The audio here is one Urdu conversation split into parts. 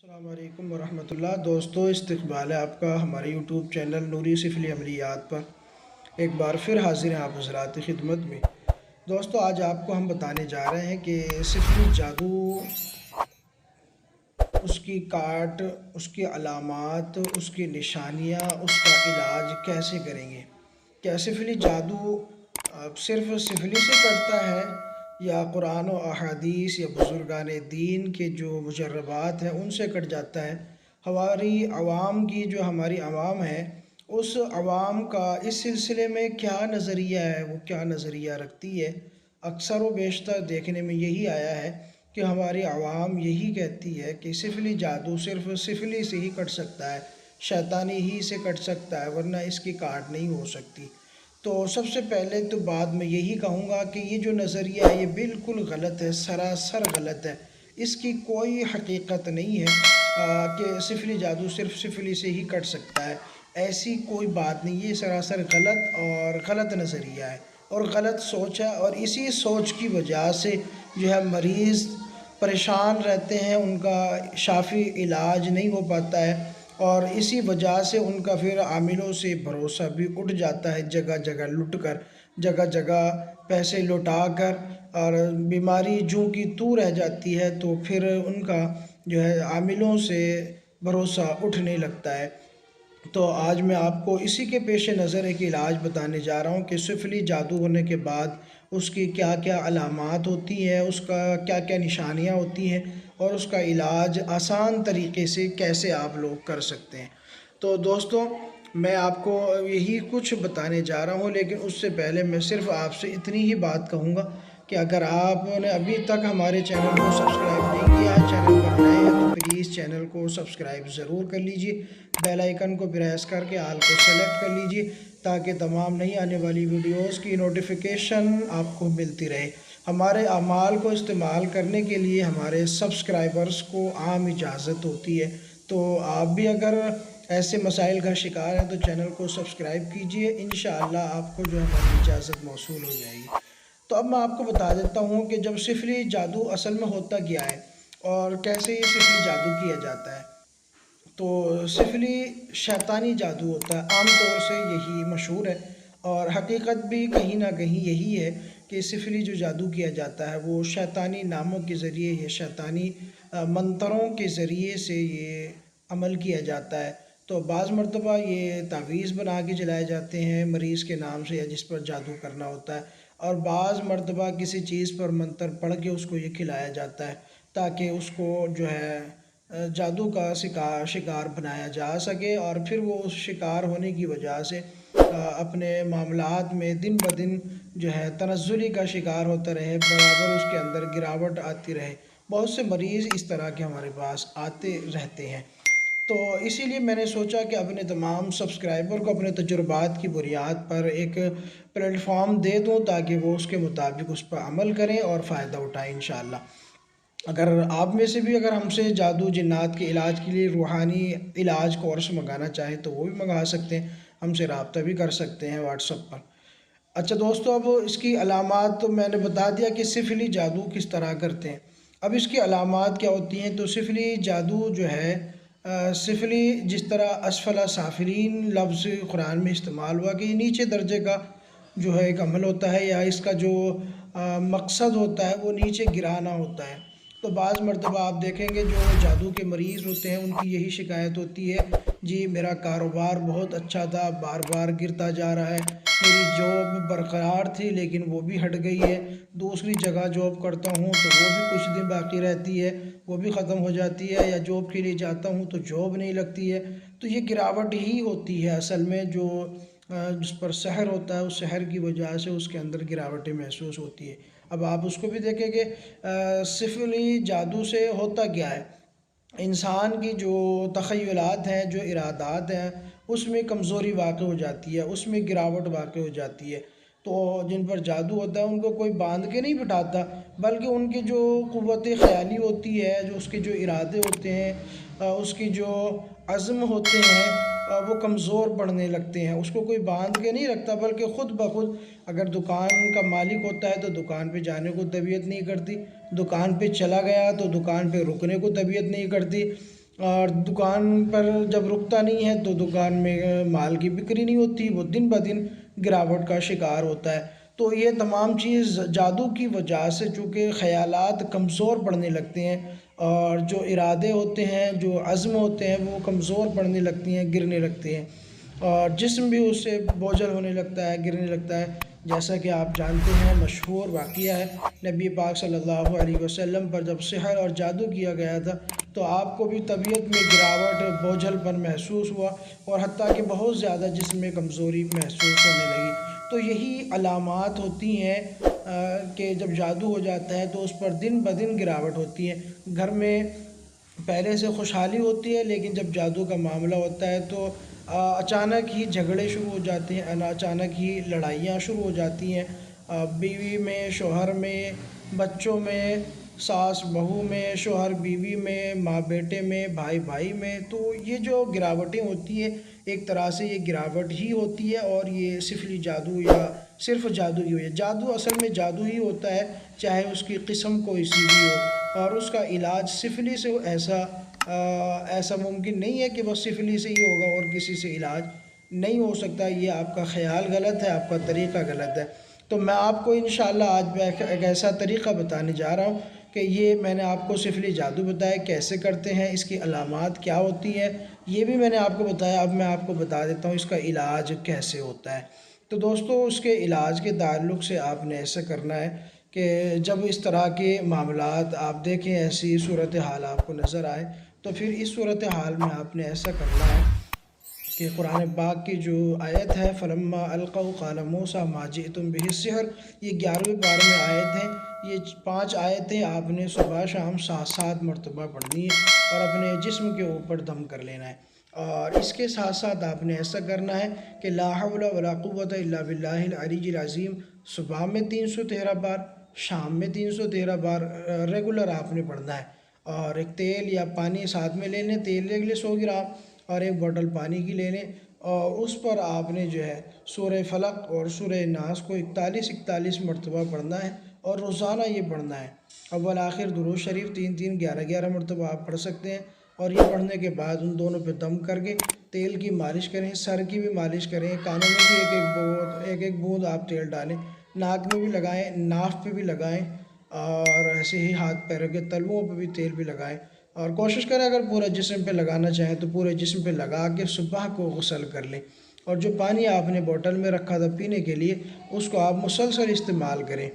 السلام علیکم ورحمۃ اللہ دوستو، استقبال ہے آپ کا ہمارے یوٹیوب چینل نوری سفلی عملیات پر۔ ایک بار پھر حاضر ہیں آپ حضرات کی خدمت میں۔ دوستو، آج آپ کو ہم بتانے جا رہے ہیں کہ سفلی جادو، اس کی کاٹ، اس کی علامات، اس کی نشانیاں، اس کا علاج کیسے کریں گے۔ کیا سفلی جادو صرف سفلی سے کرتا ہے، یا قرآن و احادیث یا بزرگان دین کے جو مجربات ہیں ان سے کٹ جاتا ہے۔ ہماری عوام کی جو ہماری عوام ہے، اس عوام کا اس سلسلے میں کیا نظریہ ہے، وہ کیا نظریہ رکھتی ہے۔ اکثر و بیشتر دیکھنے میں یہی آیا ہے کہ ہماری عوام یہی کہتی ہے کہ سفلی جادو صرف سفلی سے ہی کٹ سکتا ہے، شیطانی ہی سے کٹ سکتا ہے، ورنہ اس کی کاٹ نہیں ہو سکتی۔ تو سب سے پہلے تو بات میں یہی کہوں گا کہ یہ جو نظریہ ہے یہ بالکل غلط ہے، سراسر غلط ہے۔ اس کی کوئی حقیقت نہیں ہے کہ سفلی جادو صرف سفلی سے ہی کٹ سکتا ہے۔ ایسی کوئی بات نہیں، یہ سراسر غلط اور غلط نظریہ ہے اور غلط سوچ ہے، اور اسی سوچ کی وجہ سے جو ہے مریض پریشان رہتے ہیں، ان کا شافی علاج نہیں ہو پاتا ہے، اور اسی وجہ سے ان کا پھر عاملوں سے بھروسہ بھی اٹھ جاتا ہے، جگہ جگہ لٹ کر، جگہ جگہ پیسے لوٹا کر، اور بیماری جوں کی توں رہ جاتی ہے، تو پھر ان کا جو ہے عاملوں سے بھروسہ اٹھنے لگتا ہے۔ تو آج میں آپ کو اسی کے پیش نظر ایک علاج بتانے جا رہا ہوں کہ سفلی جادو ہونے کے بعد اس کی کیا کیا علامات ہوتی ہیں، اس کا کیا کیا نشانیاں ہوتی ہیں، اور اس کا علاج آسان طریقے سے کیسے آپ لوگ کر سکتے ہیں۔ تو دوستو، میں آپ کو یہی کچھ بتانے جا رہا ہوں، لیکن اس سے پہلے میں صرف آپ سے اتنی ہی بات کہوں گا کہ اگر آپ نے ابھی تک ہمارے چینل کو سبسکرائب نہیں کیا ہے، چینل پر نئے ہیں تو پلیز چینل کو سبسکرائب ضرور کر لیجئے، بیل آئیکن کو پریس کر کے آل کو سیلیکٹ کر لیجئے تاکہ تمام نئی آنے والی ویڈیوز کی نوٹیفیکیشن آپ کو ملتی رہے۔ ہمارے اعمال کو استعمال کرنے کے لیے ہمارے سبسکرائبرز کو عام اجازت ہوتی ہے، تو آپ بھی اگر ایسے مسائل کا شکار ہیں تو چینل کو سبسکرائب کیجئے، انشاءاللہ آپ کو جو ہماری اجازت موصول ہو جائے گی۔ تو اب میں آپ کو بتا دیتا ہوں کہ جب سفلی جادو اصل میں ہوتا کیا ہے اور کیسے یہ سفلی جادو کیا جاتا ہے۔ تو سفلی شیطانی جادو ہوتا ہے، عام طور سے یہی مشہور ہے، اور حقیقت بھی کہیں نہ کہیں یہی ہے کہ سفلی جو جادو کیا جاتا ہے وہ شیطانی ناموں کے ذریعے یا شیطانی منتروں کے ذریعے سے یہ عمل کیا جاتا ہے۔ تو بعض مرتبہ یہ تعویذ بنا کے جلائے جاتے ہیں مریض کے نام سے یا جس پر جادو کرنا ہوتا ہے، اور بعض مرتبہ کسی چیز پر منتر پڑھ کے اس کو یہ کھلایا جاتا ہے تاکہ اس کو جو ہے جادو کا شکار بنایا جا سکے، اور پھر وہ اس شکار ہونے کی وجہ سے اپنے معاملات میں دن بدن جو ہے تنزلی کا شکار ہوتا رہے، برابر اس کے اندر گراوٹ آتی رہے۔ بہت سے مریض اس طرح کے ہمارے پاس آتے رہتے ہیں۔ تو اسی لیے میں نے سوچا کہ اپنے تمام سبسکرائبر کو اپنے تجربات کی بنیاد پر ایک پلیٹ فارم دے دوں تاکہ وہ اس کے مطابق اس پر عمل کریں اور فائدہ اٹھائیں انشاءاللہ۔ اگر آپ میں سے بھی اگر ہم سے جادو جنات کے علاج کے لیے روحانی علاج کورس منگانا چاہیں تو وہ بھی منگا سکتے ہیں، ہم سے رابطہ بھی کر سکتے ہیں واٹس ایپ پر۔ اچھا دوستو، اب اس کی علامات تو میں نے بتا دیا کہ سفلی جادو کس طرح کرتے ہیں۔ اب اس کی علامات کیا ہوتی ہیں؟ تو سفلی جادو جو ہے، سفلی جس طرح اسفل سافلین لفظ قرآن میں استعمال ہوا کہ یہ نیچے درجے کا جو ہے ایک عمل ہوتا ہے، یا اس کا جو مقصد ہوتا ہے وہ نیچے گرانا ہوتا ہے۔ تو بعض مرتبہ آپ دیکھیں گے جو جادو کے مریض ہوتے ہیں ان کی یہی شکایت ہوتی ہے، جی میرا کاروبار بہت اچھا تھا، بار بار گرتا جا رہا ہے، میری جاب برقرار تھی لیکن وہ بھی ہٹ گئی ہے، دوسری جگہ جاب کرتا ہوں تو وہ بھی کچھ دن باقی رہتی ہے، وہ بھی ختم ہو جاتی ہے، یا جاب کے لیے جاتا ہوں تو جاب نہیں لگتی ہے۔ تو یہ گراوٹ ہی ہوتی ہے اصل میں، جو جس پر سحر ہوتا ہے اس سحر کی وجہ سے اس کے اندر گراوٹیں محسوس ہوتی ہے۔ اب آپ اس کو بھی دیکھیں کہ سفلی جادو سے ہوتا کیا ہے، انسان کی جو تخیلات ہیں، جو ارادات ہیں، اس میں کمزوری واقع ہو جاتی ہے، اس میں گراوٹ واقع ہو جاتی ہے۔ تو جن پر جادو ہوتا ہے ان کو کوئی باندھ کے نہیں بٹھاتا، بلکہ ان کی جو قوت خیالی ہوتی ہے، جو اس کے جو ارادے ہوتے ہیں، اس کی جو عزم ہوتے ہیں، وہ کمزور پڑنے لگتے ہیں۔ اس کو کوئی باندھ کے نہیں رکھتا، بلکہ خود بخود اگر دکان کا مالک ہوتا ہے تو دکان پہ جانے کو طبیعت نہیں کرتی، دکان پہ چلا گیا تو دکان پہ رکنے کو طبیعت نہیں کرتی، اور دکان پر جب رکتا نہیں ہے تو دکان میں مال کی بکری نہیں ہوتی، وہ دن بہ دن گراوٹ کا شکار ہوتا ہے۔ تو یہ تمام چیز جادو کی وجہ سے، چونکہ خیالات کمزور پڑنے لگتے ہیں اور جو ارادے ہوتے ہیں، جو عزم ہوتے ہیں، وہ کمزور پڑنے لگتی ہیں، گرنے لگتے ہیں، اور جسم بھی اس سے بوجھل ہونے لگتا ہے، گرنے لگتا ہے۔ جیسا کہ آپ جانتے ہیں، مشہور واقعہ ہے نبی پاک صلی اللہ علیہ وسلم پر جب سحر اور جادو کیا گیا تھا تو آپ کو بھی طبیعت میں گراوٹ، بوجھل پن محسوس ہوا، اور حتیٰ کہ بہت زیادہ جسم میں کمزوری محسوس ہونے لگی۔ تو یہی علامات ہوتی ہیں کہ جب جادو ہو جاتا ہے تو اس پر دن بہ دن گراوٹ ہوتی ہے۔ گھر میں پہلے سے خوشحالی ہوتی ہے، لیکن جب جادو کا معاملہ ہوتا ہے تو اچانک ہی جھگڑے شروع ہو جاتے ہیں، اچانک ہی لڑائیاں شروع ہو جاتی ہیں، بیوی میں، شوہر میں، بچوں میں، ساس بہو میں، شوہر بیوی میں، ماں بیٹے میں، بھائی بھائی میں۔ تو یہ جو گراوٹیں ہوتی ہیں، ایک طرح سے یہ گراوٹ ہی ہوتی ہے، اور یہ سفلی جادو یا صرف جادو ہی ہوئی ہے۔ جادو اصل میں جادو ہی ہوتا ہے، چاہے اس کی قسم کوئی سی بھی ہو، اور اس کا علاج سفلی سے ایسا ممکن نہیں ہے کہ بس سفلی سے ہی ہوگا اور کسی سے علاج نہیں ہو سکتا۔ یہ آپ کا خیال غلط ہے، آپ کا طریقہ غلط ہے۔ تو میں آپ کو انشاءاللہ آج ایک ایسا طریقہ بتانے جا رہا ہوں کہ یہ میں نے آپ کو سفلی جادو بتایا کیسے کرتے ہیں، اس کی علامات کیا ہوتی ہیں، یہ بھی میں نے آپ کو بتایا۔ اب میں آپ کو بتا دیتا ہوں اس کا علاج کیسے ہوتا ہے۔ تو دوستو، اس کے علاج کے تعلق سے آپ نے ایسا کرنا ہے کہ جب اس طرح کے معاملات آپ دیکھیں، ایسی صورتحال آپ کو نظر آئے، تو پھر اس صورتحال میں آپ نے ایسا کرنا ہے کہ قرآن پاک کی جو آیت ہے فَلَمَّا أَلْقَوْا قَالَ مُوسَىٰ مَا جِئْتُم بِهِ السِّحْرُ، یہ 11ویں پارے میں آیت ہیں۔ یہ 5 آیتیں آپ نے صبح شام 7 مرتبہ پڑھنی ہے اور اپنے جسم کے اوپر دم کر لینا ہے۔ اور اس کے ساتھ ساتھ آپ نے ایسا کرنا ہے کہ لا حول ولا قوت الا باللہ العلی العظیم صبح میں 313 بار، شام میں 313 بار ریگولر آپ نے پڑھنا ہے۔ اور ایک تیل یا پانی ساتھ میں لے لیں، تیل لے لیں 100 گرام، اور ایک بوٹل پانی کی لے لیں، اور اس پر آپ نے جو ہے سورہ فلق اور سورہ ناس کو 41 مرتبہ پڑھنا ہے، اور روزانہ یہ پڑھنا ہے۔ اول آخر درود شریف 3 11 مرتبہ آپ پڑھ سکتے ہیں، اور یہ پڑھنے کے بعد ان دونوں پہ دم کر کے تیل کی مالش کریں، سر کی بھی مالش کریں، کانوں میں بھی ایک ایک بوند آپ تیل ڈالیں، ناک میں بھی لگائیں، ناف پہ بھی لگائیں، اور ایسے ہی ہاتھ پیروں کے تلوؤں پہ بھی تیل بھی لگائیں، اور کوشش کریں اگر پورے جسم پہ لگانا چاہیں تو پورے جسم پہ لگا کے صبح کو غسل کر لیں۔ اور جو پانی آپ نے بوٹل میں رکھا تھا پینے کے لیے، اس کو آپ مسلسل استعمال کریں۔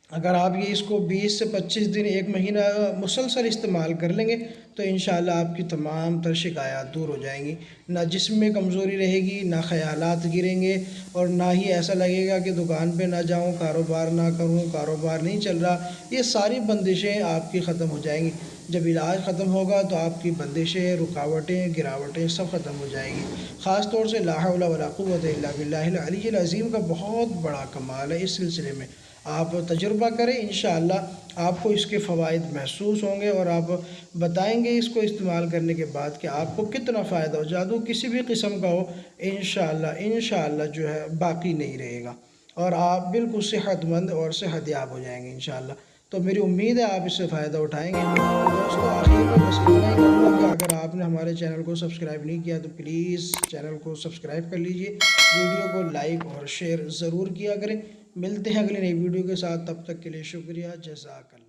اگر آپ یہ اس کو 20 سے 25 دن، 1 مہینہ مسلسل استعمال کر لیں گے تو انشاءاللہ آپ کی تمام تر شکایات دور ہو جائیں گی۔ نہ جسم میں کمزوری رہے گی، نہ خیالات گریں گے، اور نہ ہی ایسا لگے گا کہ دکان پہ نہ جاؤں، کاروبار نہ کروں، کاروبار نہیں چل رہا۔ یہ ساری بندشیں آپ کی ختم ہو جائیں گی۔ جب علاج ختم ہوگا تو آپ کی بندشیں، رکاوٹیں، گراوٹیں سب ختم ہو جائیں گی۔ خاص طور سے لا حول ولا قوت الا باللہ العلی العظیم کا بہت بڑا کمال ہے۔ اس سلسلے میں آپ تجربہ کریں، انشاءاللہ آپ کو اس کے فوائد محسوس ہوں گے، اور آپ بتائیں گے اس کو استعمال کرنے کے بعد کہ آپ کو کتنا فائدہ ہو۔ جادو کسی بھی قسم کا ہو، انشاءاللہ جو ہے باقی نہیں رہے گا، اور آپ بالکل صحت مند اور صحت یاب ہو جائیں گے انشاءاللہ۔ تو میری امید ہے آپ اس سے فائدہ اٹھائیں گے۔ تو دوستو، آخر میں بس اتنا ہی کہوں گا کہ اگر آپ نے ہمارے چینل کو سبسکرائب نہیں کیا تو پلیز چینل کو سبسکرائب کر لیجئے، ویڈیو کو لائک اور شیئر ضرور کیا کریں۔ ملتے ہیں اگلی نئی ویڈیو کے ساتھ، تب تک کے لیے شکریہ، جزاک اللہ۔